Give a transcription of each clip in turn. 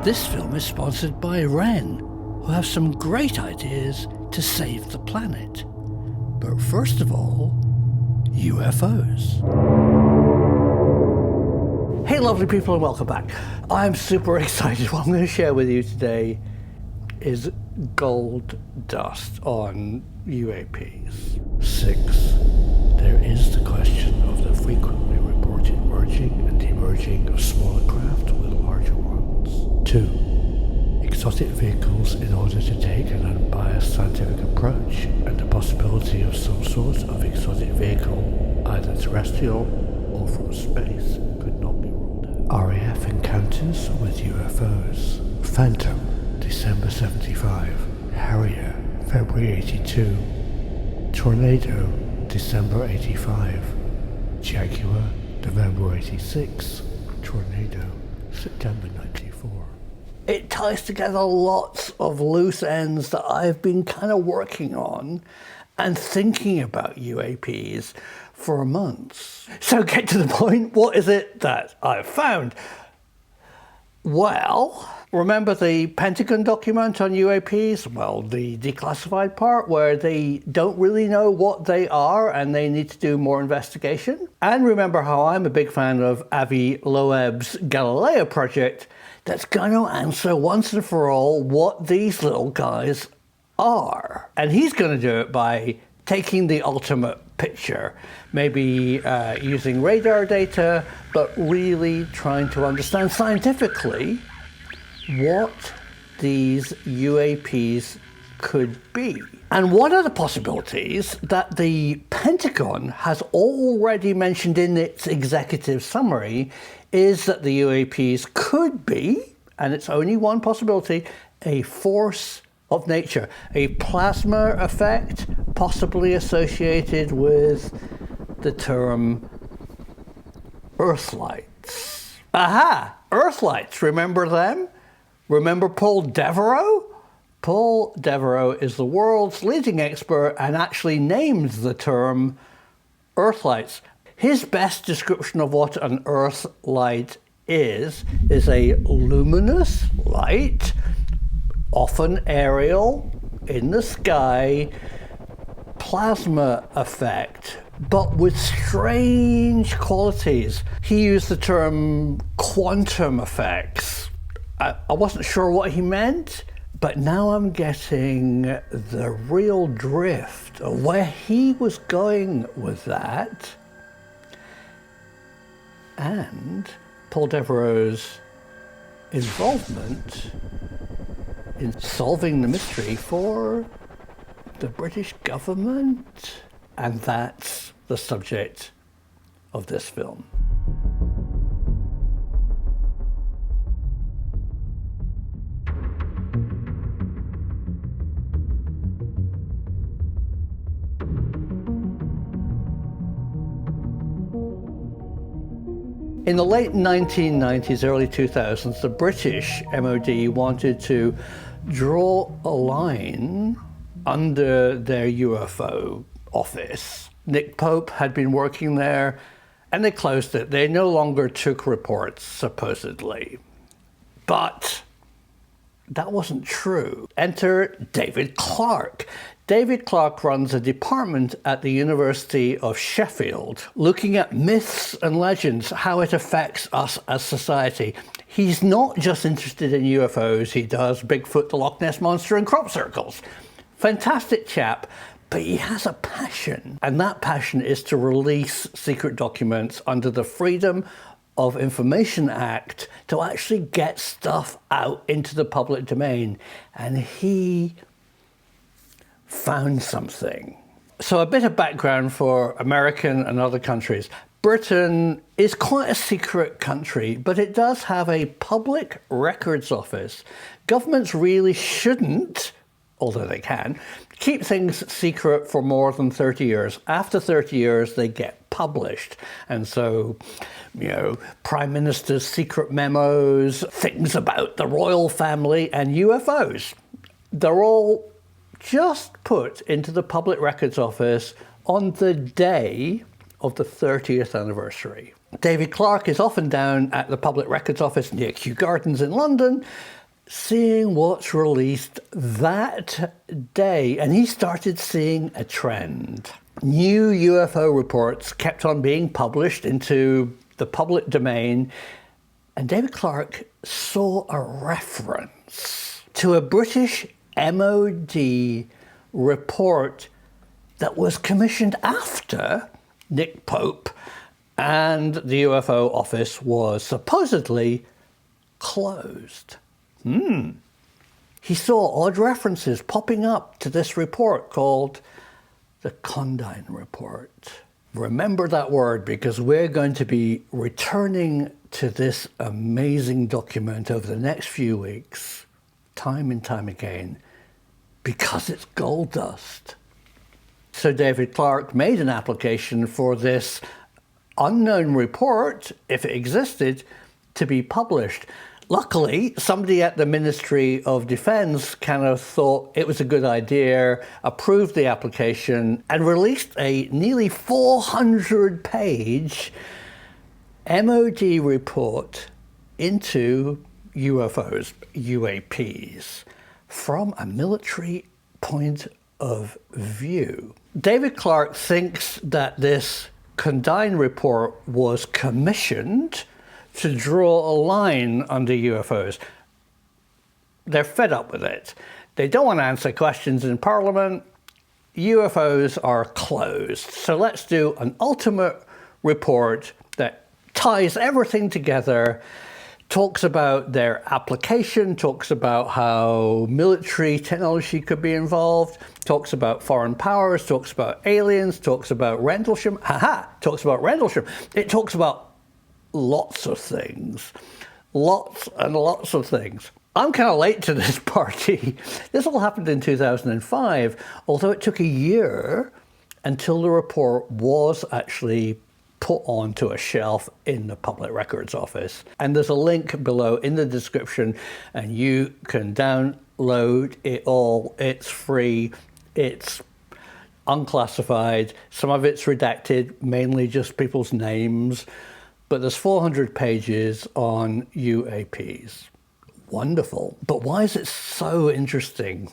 This film is sponsored by WREN, who have some great ideas to save the planet. But first of all, UFOs. Hey lovely people and welcome back. I'm super excited. What I'm going to share with you today is gold dust on UAPs. 6. There is the question of the frequently reported merging and demerging of smaller craft with larger ones. 2. Exotic vehicles in order to take an unbiased scientific approach, and the possibility of some sort of exotic vehicle, either terrestrial or from space, could not be ruled out. RAF encounters with UFOs. Phantom, December 75. Harrier, February 82. Tornado, December 85. Jaguar, November 86. Tornado, September 94. It ties together lots of loose ends that I've been kind of working on and thinking about UAPs for months. So get to the point, what is it that I've found? Well, remember the Pentagon document on UAPs? Well, the declassified part where they don't really know what they are and they need to do more investigation? And remember how I'm a big fan of Avi Loeb's Galileo project that's going to answer once and for all what these little guys are. And he's going to do it by taking the ultimate picture, maybe using radar data, but really trying to understand scientifically what these UAPs could be. And one of the possibilities that the Pentagon has already mentioned in its executive summary is that the UAPs could be, and it's only one possibility, a force of nature, a plasma effect possibly associated with the term Earthlights. Aha! Earthlights, remember them? Remember Paul Devereux? Paul Devereux is the world's leading expert and actually named the term Earthlights. His best description of what an Earthlight is a luminous light, often aerial, in the sky, plasma effect, but with strange qualities. He used the term quantum effects. I wasn't sure what he meant, but now I'm getting the real drift of where he was going with that. And Paul Devereux's involvement in solving the mystery for the British government. And that's the subject of this film. In the late 1990s, early 2000s, the British MOD wanted to draw a line under their UFO office. Nick Pope had been working there and they closed it. They no longer took reports, supposedly. But that wasn't true. Enter David Clarke. David Clarke runs a department at the University of Sheffield, looking at myths and legends, how it affects us as society. He's not just interested in UFOs, he does Bigfoot, the Loch Ness Monster, and crop circles. Fantastic chap, but he has a passion, and that passion is to release secret documents under the Freedom of Information Act to actually get stuff out into the public domain. And he found something. So a bit of background for American and other countries. Britain is quite a secret country, but it does have a public records office. Governments really shouldn't, although they can, keep things secret for more than 30 years. After 30 years, they get published. And so, Prime Minister's secret memos, things about the royal family and UFOs, they're all just put into the public records office on the day of the 30th anniversary. David Clarke is often down at the Public Records Office near Kew Gardens in London, seeing what's released that day, and he started seeing a trend. New UFO reports kept on being published into the public domain, and David Clarke saw a reference to a British MOD report that was commissioned after Nick Pope and the UFO office was supposedly closed. He saw odd references popping up to this report called the Condign Report. Remember that word, because we're going to be returning to this amazing document over the next few weeks, time and time again, because it's gold dust. So David Clarke made an application for this unknown report, if it existed, to be published. Luckily, somebody at the Ministry of Defence kind of thought it was a good idea, approved the application, and released a nearly 400-page MOD report into UFOs, UAPs, from a military point of view. David Clarke thinks that this Condign Report was commissioned to draw a line under UFOs. They're fed up with it. They don't want to answer questions in Parliament. UFOs are closed. So let's do an ultimate report that ties everything together, talks about their application, talks about how military technology could be involved, talks about foreign powers, talks about aliens, talks about Rendlesham. Talks about Rendlesham. It talks about lots of things. Lots and lots of things. I'm kind of late to this party. This all happened in 2005, although it took a year until the report was actually put onto a shelf in the Public Records Office. And there's a link below in the description, and you can download it all. It's free. It's unclassified. Some of it's redacted, mainly just people's names. But there's 400 pages on UAPs. Wonderful. But why is it so interesting?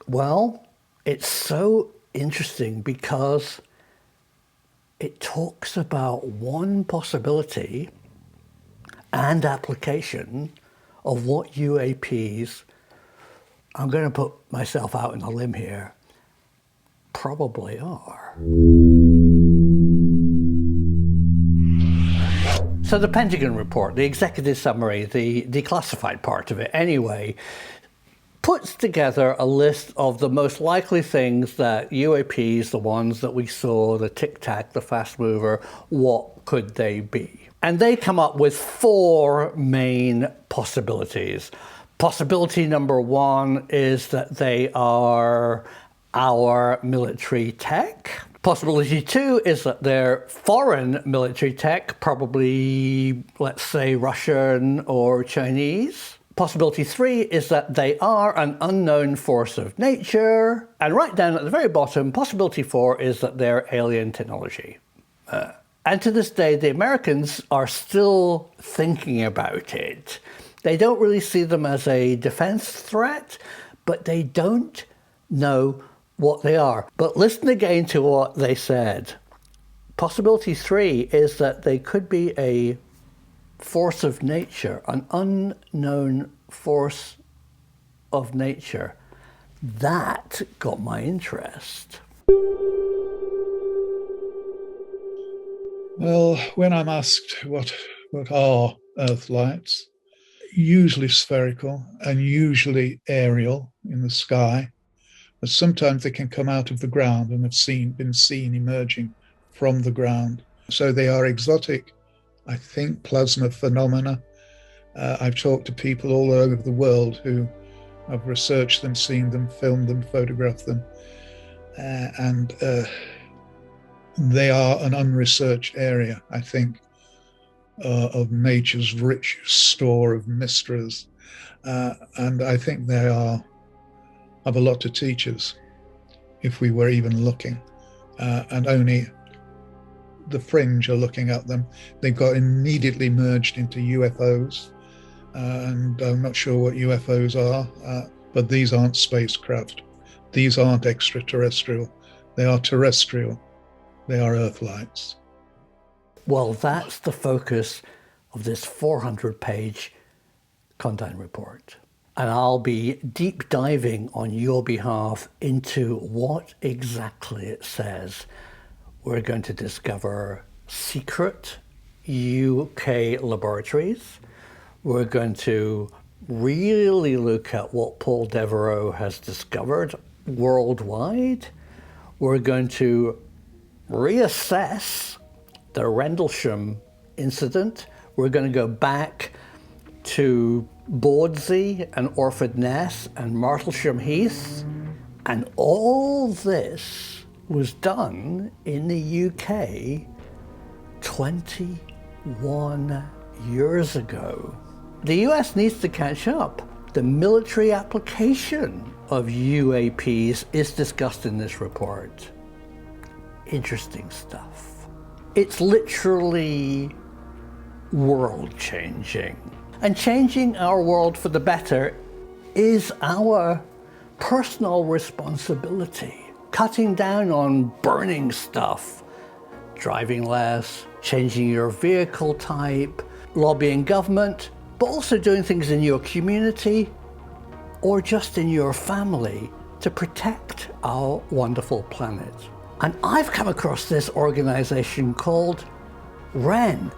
Well, it's so interesting because it talks about one possibility and application of what UAPs, I'm going to put myself out on a limb here, probably are. So the Pentagon report, the executive summary, the declassified part of it anyway, puts together a list of the most likely things that UAPs, the ones that we saw, the Tic Tac, the Fast Mover, what could they be? And they come up with 4 main possibilities. Possibility number 1 is that they are our military tech. Possibility 2 is that they're foreign military tech, probably, let's say, Russian or Chinese. Possibility 3 is that they are an unknown force of nature. And right down at the very bottom, possibility 4 is that they're alien technology. And to this day, the Americans are still thinking about it. They don't really see them as a defense threat, but they don't know what they are. But listen again to what they said. Possibility 3 is that they could be a force of nature, an unknown force of nature. That got my interest. Well, when I'm asked what are Earthlights, usually spherical and usually aerial in the sky, but sometimes they can come out of the ground and have been seen emerging from the ground. So they are exotic, I think, plasma phenomena. I've talked to people all over the world who have researched them, seen them, filmed them, photographed them, and they are an unresearched area, I think, of nature's rich store of mysteries. And I think they have a lot to teach us if we were even looking. And only the fringe are looking at them. They got immediately merged into UFOs, and I'm not sure what UFOs are, but these aren't spacecraft. These aren't extraterrestrial. They are terrestrial. They are Earthlights. Well, that's the focus of this 400-page Condign Report. And I'll be deep diving on your behalf into what exactly it says. We're going to discover secret UK laboratories. We're going to really look at what Paul Devereux has discovered worldwide. We're going to reassess the Rendlesham incident. We're going to go back to Bawdsey and Orford Ness and Martlesham Heath. And all this was done in the UK 21 years ago. The US needs to catch up. The military application of UAPs is discussed in this report. Interesting stuff. It's literally world-changing. And changing our world for the better is our personal responsibility. Cutting down on burning stuff, driving less, changing your vehicle type, lobbying government, but also doing things in your community or just in your family to protect our wonderful planet. And I've come across this organization called WREN.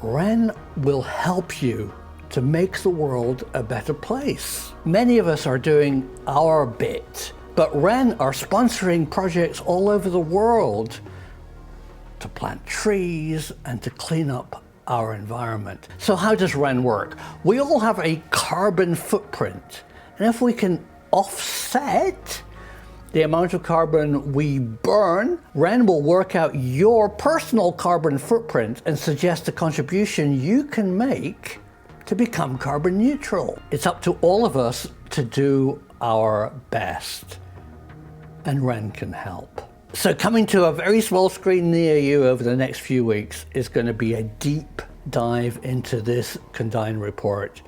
WREN will help you to make the world a better place. Many of us are doing our bit, but WREN are sponsoring projects all over the world to plant trees and to clean up our environment. So how does WREN work? We all have a carbon footprint, and if we can offset the amount of carbon we burn, WREN will work out your personal carbon footprint and suggest a contribution you can make to become carbon neutral. It's up to all of us to do our best, and WREN can help. So coming to a very small screen near you over the next few weeks is going to be a deep dive into this Condign Report.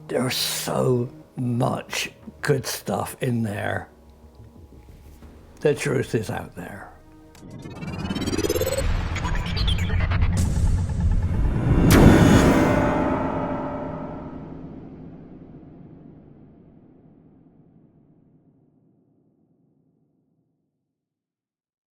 There's so much good stuff in there. The truth is out there.